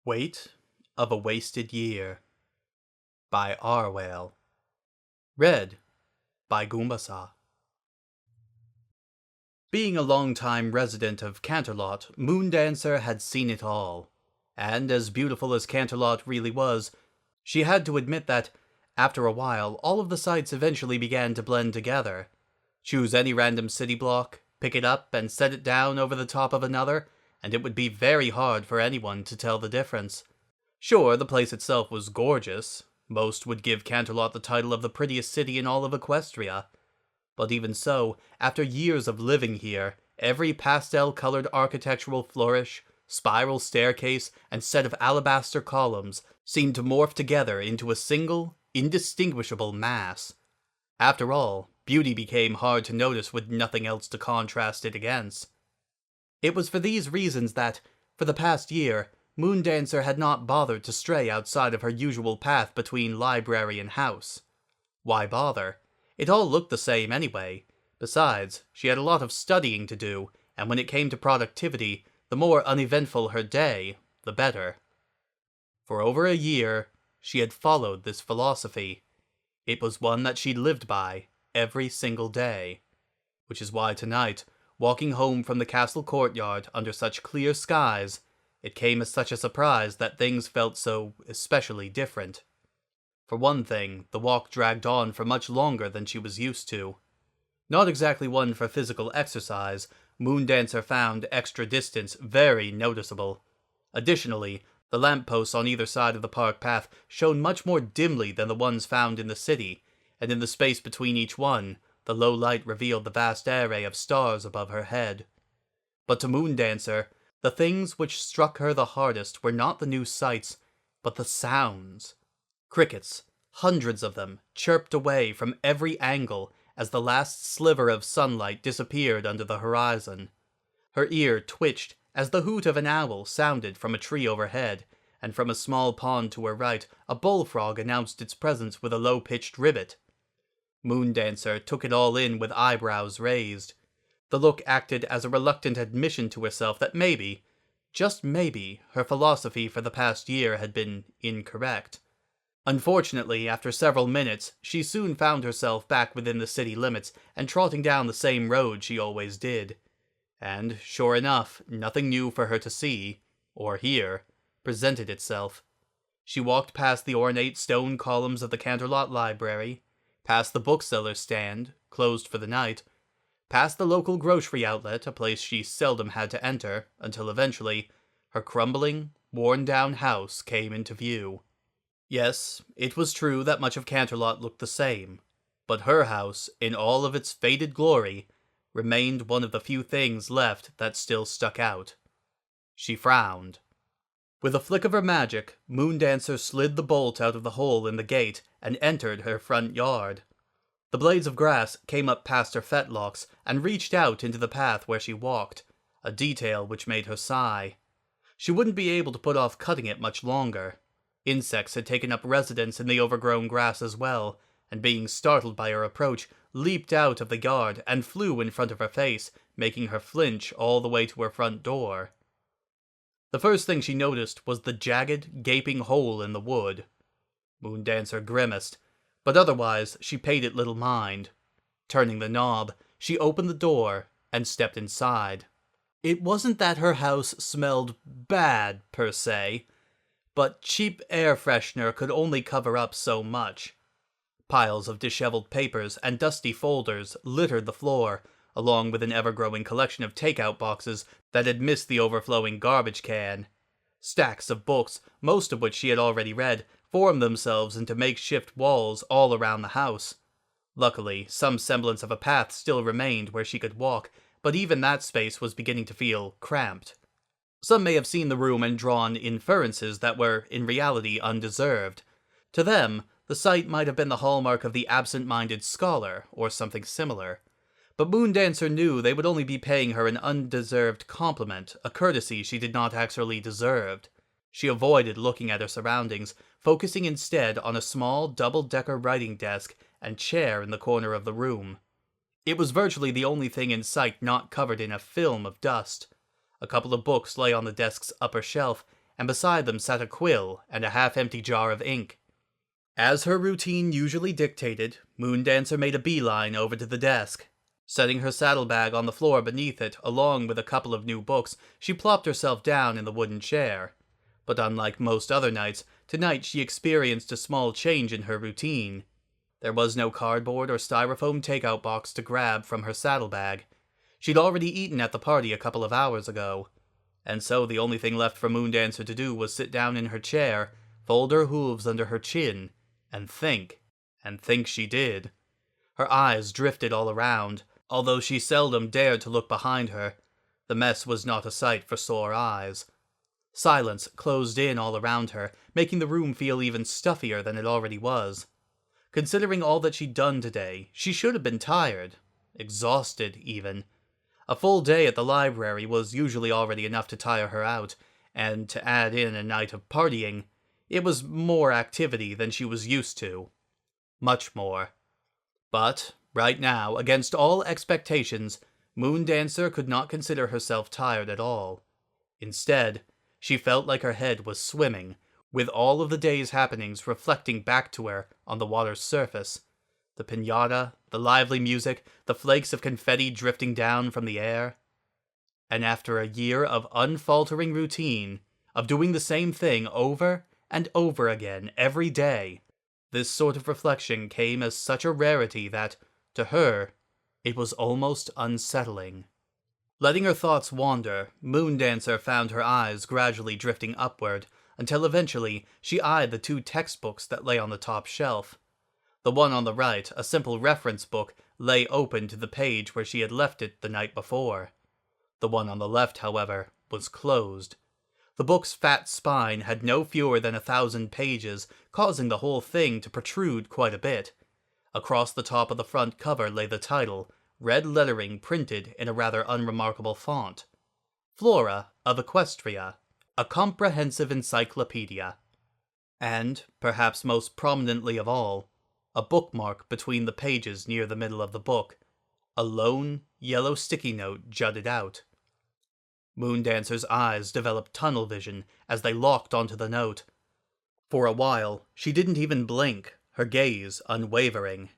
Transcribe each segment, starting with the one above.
Weight of a Wasted Year by Arwhale. Read by Goombasa. Being a long-time resident of Canterlot, Moondancer had seen it all. And as beautiful as Canterlot really was, she had to admit that, after a while, all of the sights eventually began to blend together. Choose any random city block, pick it up, and set it down over the top of another, and it would be very hard for anyone to tell the difference. Sure, the place itself was gorgeous. Most would give Canterlot the title of the prettiest city in all of Equestria. But even so, after years of living here, every pastel-colored architectural flourish, spiral staircase, and set of alabaster columns seemed to morph together into a single, indistinguishable mass. After all, beauty became hard to notice with nothing else to contrast it against. It was for these reasons that, for the past year, Moondancer had not bothered to stray outside of her usual path between library and house. Why bother? It all looked the same anyway. Besides, she had a lot of studying to do, and when it came to productivity, the more uneventful her day, the better. For over a year, she had followed this philosophy. It was one that she lived by, every single day. Which is why tonight, walking home from the Castle Courtyard under such clear skies, it came as such a surprise that things felt so especially different. For one thing, the walk dragged on for much longer than she was used to. Not exactly one for physical exercise, Moondancer found extra distance very noticeable. Additionally, the lampposts on either side of the park path shone much more dimly than the ones found in the city, and in the space between each one, the low light revealed the vast array of stars above her head. But to Moondancer, the things which struck her the hardest were not the new sights, but the sounds. Crickets, hundreds of them, chirped away from every angle as the last sliver of sunlight disappeared under the horizon. Her ear twitched as the hoot of an owl sounded from a tree overhead, and from a small pond to her right, a bullfrog announced its presence with a low-pitched ribbit. Moondancer took it all in with eyebrows raised. The look acted as a reluctant admission to herself that maybe, just maybe, her philosophy for the past year had been incorrect. Unfortunately, after several minutes, she soon found herself back within the city limits and trotting down the same road she always did. And, sure enough, nothing new for her to see, or hear, presented itself. She walked past the ornate stone columns of the Canterlot Library, past the bookseller's stand, closed for the night, past the local grocery outlet, a place she seldom had to enter, until eventually, her crumbling, worn-down house came into view. Yes, it was true that much of Canterlot looked the same, but her house, in all of its faded glory, remained one of the few things left that still stuck out. She frowned. With a flick of her magic, Moondancer slid the bolt out of the hole in the gate and entered her front yard. The blades of grass came up past her fetlocks and reached out into the path where she walked, a detail which made her sigh. She wouldn't be able to put off cutting it much longer. Insects had taken up residence in the overgrown grass as well, and being startled by her approach, leaped out of the yard and flew in front of her face, making her flinch all the way to her front door. The first thing she noticed was the jagged, gaping hole in the wood. Moondancer grimaced, but otherwise she paid it little mind. Turning the knob, she opened the door and stepped inside. It wasn't that her house smelled bad, per se, but cheap air freshener could only cover up so much. Piles of disheveled papers and dusty folders littered the floor, along with an ever-growing collection of takeout boxes that had missed the overflowing garbage can. Stacks of books, most of which she had already read, formed themselves into makeshift walls all around the house. Luckily, some semblance of a path still remained where she could walk, but even that space was beginning to feel cramped. Some may have seen the room and drawn inferences that were, in reality, undeserved. To them, the sight might have been the hallmark of the absent-minded scholar, or something similar. But Moondancer knew they would only be paying her an undeserved compliment, a courtesy she did not actually deserve. She avoided looking at her surroundings, focusing instead on a small double-decker writing desk and chair in the corner of the room. It was virtually the only thing in sight not covered in a film of dust. A couple of books lay on the desk's upper shelf, and beside them sat a quill and a half-empty jar of ink. As her routine usually dictated, Moondancer made a beeline over to the desk. Setting her saddlebag on the floor beneath it, along with a couple of new books, she plopped herself down in the wooden chair. But unlike most other nights, tonight she experienced a small change in her routine. There was no cardboard or styrofoam takeout box to grab from her saddlebag. She'd already eaten at the party a couple of hours ago. And so the only thing left for Moondancer to do was sit down in her chair, fold her hooves under her chin, and think. And think she did. Her eyes drifted all around, although she seldom dared to look behind her. The mess was not a sight for sore eyes. Silence closed in all around her, making the room feel even stuffier than it already was. Considering all that she'd done today, she should have been tired. Exhausted, even. A full day at the library was usually already enough to tire her out, and to add in a night of partying, it was more activity than she was used to. Much more. But, right now, against all expectations, Moondancer could not consider herself tired at all. Instead, she felt like her head was swimming, with all of the day's happenings reflecting back to her on the water's surface. The piñata, the lively music, the flakes of confetti drifting down from the air. And after a year of unfaltering routine, of doing the same thing over and over again every day, this sort of reflection came as such a rarity that, to her, it was almost unsettling. Letting her thoughts wander, Moondancer found her eyes gradually drifting upward, until eventually she eyed the two textbooks that lay on the top shelf. The one on the right, a simple reference book, lay open to the page where she had left it the night before. The one on the left, however, was closed. The book's fat spine had no fewer than 1,000 pages, causing the whole thing to protrude quite a bit. Across the top of the front cover lay the title, red lettering printed in a rather unremarkable font. Flora of Equestria, a comprehensive encyclopedia. And, perhaps most prominently of all, a bookmark between the pages near the middle of the book. A lone, yellow sticky note jutted out. Moondancer's eyes developed tunnel vision as they locked onto the note. For a while, she didn't even blink, her gaze unwavering.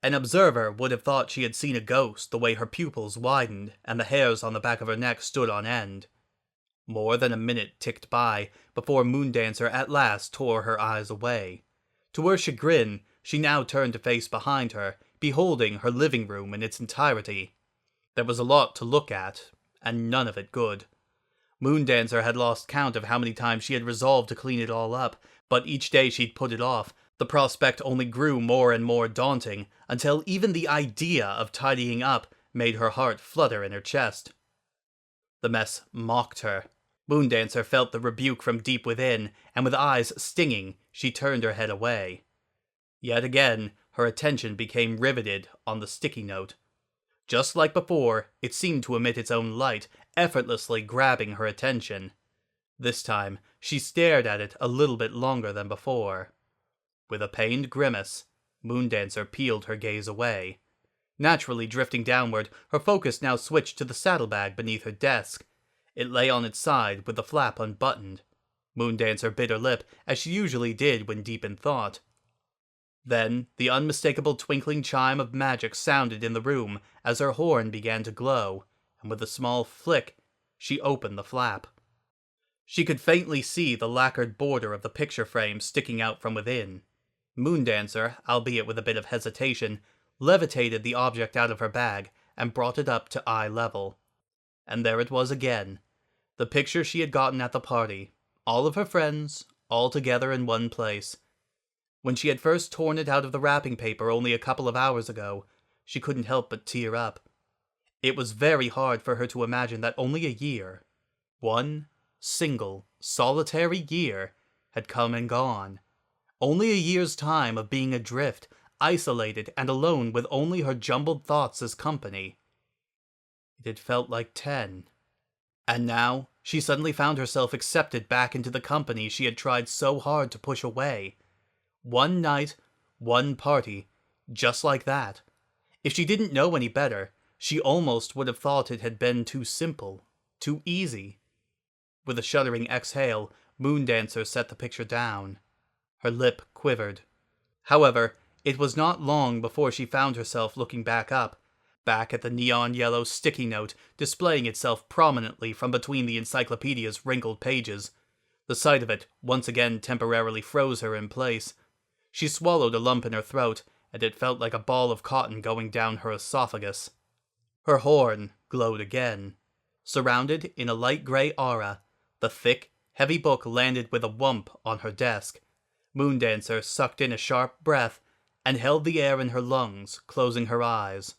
An observer would have thought she had seen a ghost the way her pupils widened and the hairs on the back of her neck stood on end. More than a minute ticked by before Moondancer at last tore her eyes away. To her chagrin, she now turned to face behind her, beholding her living room in its entirety. There was a lot to look at, and none of it good. Moondancer had lost count of how many times she had resolved to clean it all up, but each day she'd put it off. The prospect only grew more and more daunting, until even the idea of tidying up made her heart flutter in her chest. The mess mocked her. Moondancer felt the rebuke from deep within, and with eyes stinging, she turned her head away. Yet again, her attention became riveted on the sticky note. Just like before, it seemed to emit its own light, effortlessly grabbing her attention. This time, she stared at it a little bit longer than before. With a pained grimace, Moondancer peeled her gaze away. Naturally drifting downward, her focus now switched to the saddlebag beneath her desk. It lay on its side with the flap unbuttoned. Moondancer bit her lip, as she usually did when deep in thought. Then, the unmistakable twinkling chime of magic sounded in the room as her horn began to glow, and with a small flick, she opened the flap. She could faintly see the lacquered border of the picture frame sticking out from within. Moondancer, albeit with a bit of hesitation, levitated the object out of her bag and brought it up to eye level. And there it was again, the picture she had gotten at the party, all of her friends, all together in one place. When she had first torn it out of the wrapping paper only a couple of hours ago, she couldn't help but tear up. It was very hard for her to imagine that only a year, one single, solitary year, had come and gone. Only a year's time of being adrift, isolated and alone with only her jumbled thoughts as company. It had felt like 10. And now, she suddenly found herself accepted back into the company she had tried so hard to push away. One night, one party, just like that. If she didn't know any better, she almost would have thought it had been too simple, too easy. With a shuddering exhale, Moondancer set the picture down. Her lip quivered. However, it was not long before she found herself looking back at the neon yellow sticky note displaying itself prominently from between the encyclopedia's wrinkled pages. The sight of it once again temporarily froze her in place. She swallowed a lump in her throat, and it felt like a ball of cotton going down her esophagus. Her horn glowed again. Surrounded in a light grey aura, the thick, heavy book landed with a whump on her desk. Moondancer sucked in a sharp breath and held the air in her lungs, closing her eyes,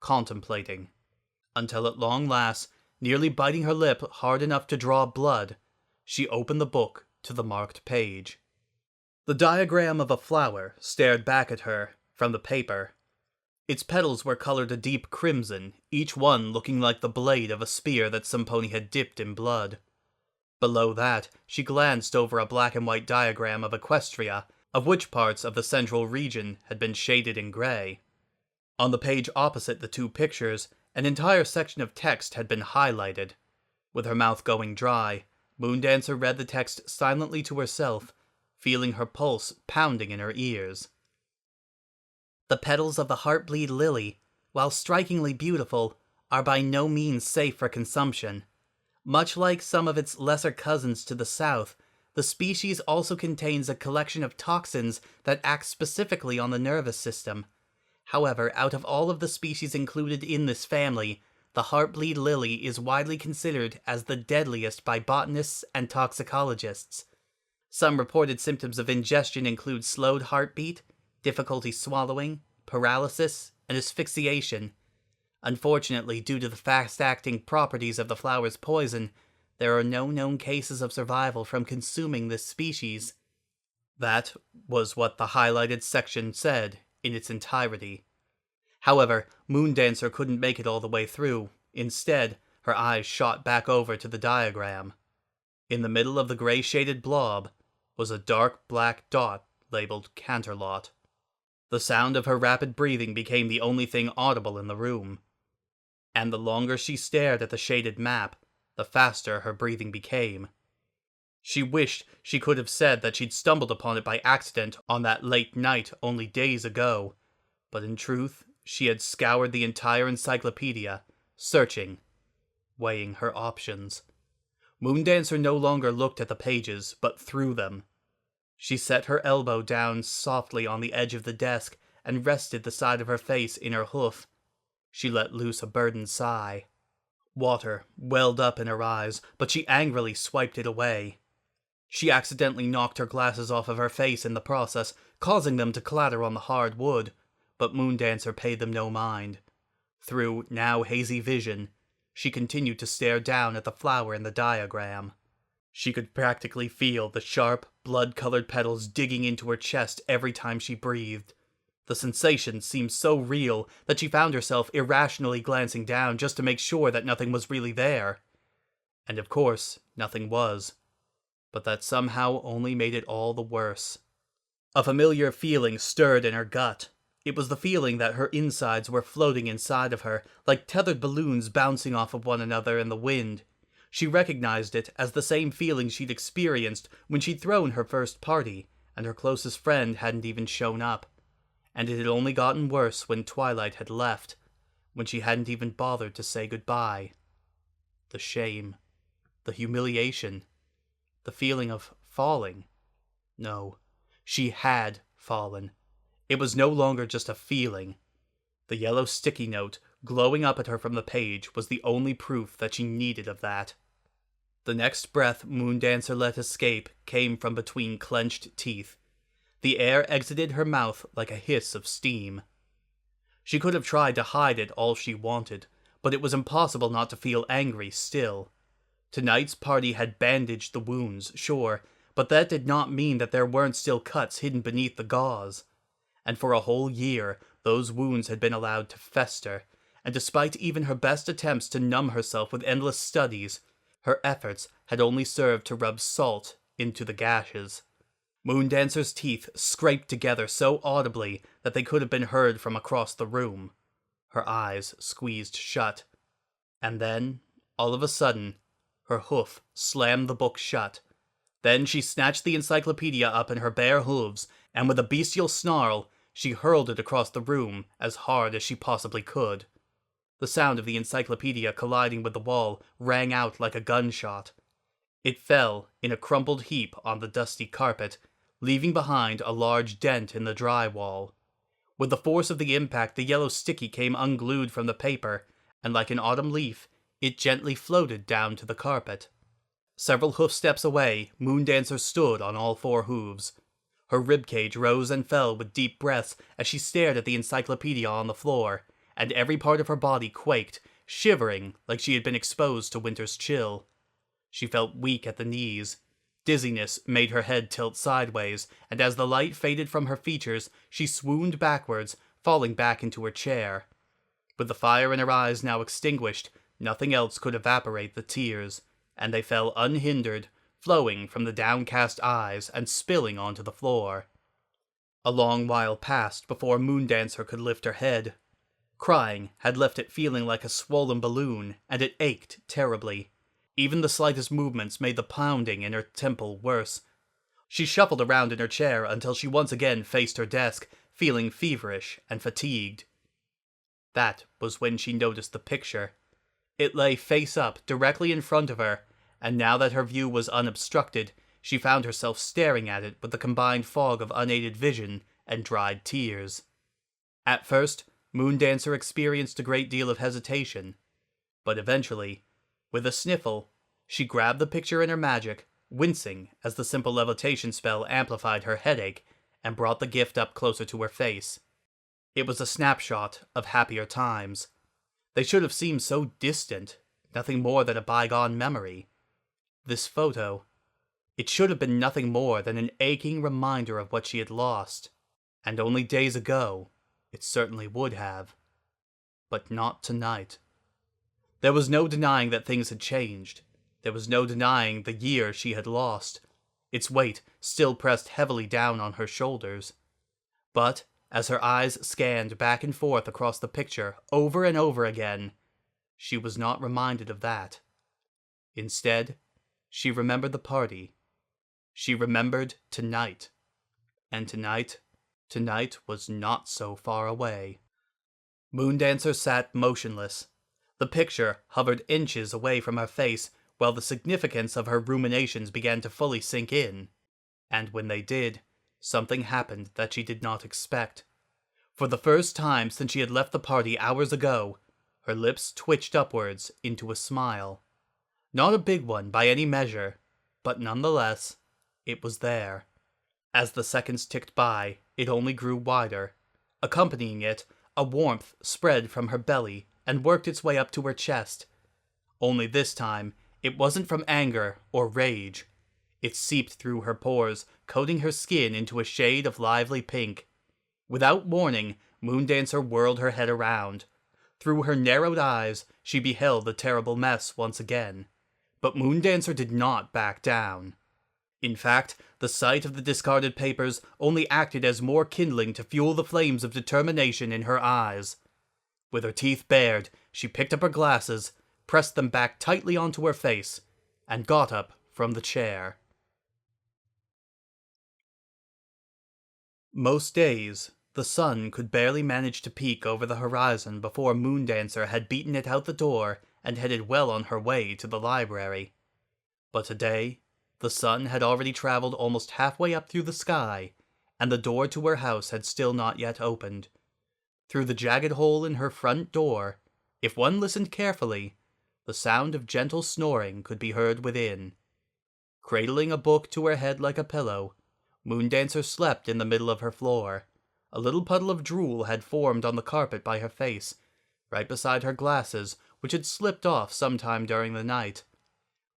contemplating, until at long last, nearly biting her lip hard enough to draw blood, she opened the book to the marked page. The diagram of a flower stared back at her from the paper. Its petals were colored a deep crimson, each one looking like the blade of a spear that some pony had dipped in blood. Below that, she glanced over a black and white diagram of Equestria, of which parts of the central region had been shaded in grey. On the page opposite the two pictures, an entire section of text had been highlighted. With her mouth going dry, Moondancer read the text silently to herself, feeling her pulse pounding in her ears. The petals of the heartbleed lily, while strikingly beautiful, are by no means safe for consumption. Much like some of its lesser cousins to the south, the species also contains a collection of toxins that act specifically on the nervous system. However, out of all of the species included in this family, the heartbleed lily is widely considered as the deadliest by botanists and toxicologists. Some reported symptoms of ingestion include slowed heartbeat, difficulty swallowing, paralysis, and asphyxiation. Unfortunately, due to the fast-acting properties of the flower's poison, there are no known cases of survival from consuming this species. That was what the highlighted section said in its entirety. However, Moondancer couldn't make it all the way through. Instead, her eyes shot back over to the diagram. In the middle of the grey-shaded blob was a dark black dot labeled Canterlot. The sound of her rapid breathing became the only thing audible in the room. And the longer she stared at the shaded map, the faster her breathing became. She wished she could have said that she'd stumbled upon it by accident on that late night only days ago, but in truth, she had scoured the entire encyclopedia, searching, weighing her options. Moondancer no longer looked at the pages, but through them. She set her elbow down softly on the edge of the desk and rested the side of her face in her hoof. She let loose a burdened sigh. Water welled up in her eyes, but she angrily swiped it away. She accidentally knocked her glasses off of her face in the process, causing them to clatter on the hard wood, but Moondancer paid them no mind. Through now hazy vision, she continued to stare down at the flower in the diagram. She could practically feel the sharp, blood-colored petals digging into her chest every time she breathed. The sensation seemed so real that she found herself irrationally glancing down just to make sure that nothing was really there. And of course, nothing was. But that somehow only made it all the worse. A familiar feeling stirred in her gut. It was the feeling that her insides were floating inside of her, like tethered balloons bouncing off of one another in the wind. She recognized it as the same feeling she'd experienced when she'd thrown her first party, and her closest friend hadn't even shown up. And it had only gotten worse when Twilight had left, when she hadn't even bothered to say goodbye. The shame, the humiliation, the feeling of falling. No, she had fallen. It was no longer just a feeling. The yellow sticky note glowing up at her from the page was the only proof that she needed of that. The next breath Moondancer let escape came from between clenched teeth. The air exited her mouth like a hiss of steam. She could have tried to hide it all she wanted, but it was impossible not to feel angry still. Tonight's party had bandaged the wounds, sure, but that did not mean that there weren't still cuts hidden beneath the gauze. And for a whole year, those wounds had been allowed to fester, and despite even her best attempts to numb herself with endless studies, her efforts had only served to rub salt into the gashes. Moondancer's teeth scraped together so audibly that they could have been heard from across the room. Her eyes squeezed shut. And then, all of a sudden, her hoof slammed the book shut. Then she snatched the encyclopedia up in her bare hooves, and with a bestial snarl, she hurled it across the room as hard as she possibly could. The sound of the encyclopedia colliding with the wall rang out like a gunshot. It fell in a crumpled heap on the dusty carpet, leaving behind a large dent in the drywall. With the force of the impact, the yellow sticky came unglued from the paper, and like an autumn leaf, it gently floated down to the carpet. Several hoof steps away, Moondancer stood on all four hooves. Her ribcage rose and fell with deep breaths as she stared at the encyclopedia on the floor, and every part of her body quaked, shivering like she had been exposed to winter's chill. She felt weak at the knees. Dizziness made her head tilt sideways, and as the light faded from her features, she swooned backwards, falling back into her chair. With the fire in her eyes now extinguished, nothing else could evaporate the tears, and they fell unhindered, flowing from the downcast eyes and spilling onto the floor. A long while passed before Moondancer could lift her head. Crying had left it feeling like a swollen balloon, and it ached terribly. Even the slightest movements made the pounding in her temple worse. She shuffled around in her chair until she once again faced her desk, feeling feverish and fatigued. That was when she noticed the picture. It lay face up, directly in front of her, and now that her view was unobstructed, she found herself staring at it with the combined fog of unaided vision and dried tears. At first, Moondancer experienced a great deal of hesitation, but eventually, with a sniffle, she grabbed the picture in her magic, wincing as the simple levitation spell amplified her headache and brought the gift up closer to her face. It was a snapshot of happier times. They should have seemed so distant, nothing more than a bygone memory. This photo, it should have been nothing more than an aching reminder of what she had lost, and only days ago it certainly would have. But not tonight. There was no denying that things had changed. There was no denying the year she had lost. Its weight still pressed heavily down on her shoulders. But, as her eyes scanned back and forth across the picture over and over again, she was not reminded of that. Instead, she remembered the party. She remembered tonight. And tonight was not so far away. Moondancer sat motionless. The picture hovered inches away from her face while the significance of her ruminations began to fully sink in. And when they did, something happened that she did not expect. For the first time since she had left the party hours ago, her lips twitched upwards into a smile. Not a big one by any measure, but nonetheless, it was there. As the seconds ticked by, it only grew wider. Accompanying it, a warmth spread from her belly and worked its way up to her chest. Only this time, it wasn't from anger or rage. It seeped through her pores, coating her skin into a shade of lively pink. Without warning, Moondancer whirled her head around. Through her narrowed eyes, she beheld the terrible mess once again. But Moondancer did not back down. In fact, the sight of the discarded papers only acted as more kindling to fuel the flames of determination in her eyes. With her teeth bared, she picked up her glasses, pressed them back tightly onto her face, and got up from the chair. Most days, the sun could barely manage to peek over the horizon before Moondancer had beaten it out the door and headed well on her way to the library. But today, the sun had already traveled almost halfway up through the sky, and the door to her house had still not yet opened. Through the jagged hole in her front door, if one listened carefully, the sound of gentle snoring could be heard within. Cradling a book to her head like a pillow, Moondancer slept in the middle of her floor. A little puddle of drool had formed on the carpet by her face, right beside her glasses, which had slipped off sometime during the night.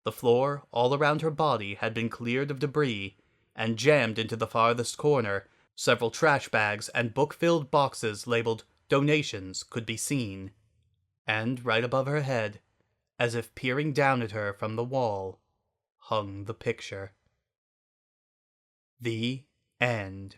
The floor all around her body had been cleared of debris, and jammed into the farthest corner, several trash bags and book-filled boxes labeled "Donations" could be seen. And right above her head, as if peering down at her from the wall, hung the picture. The end.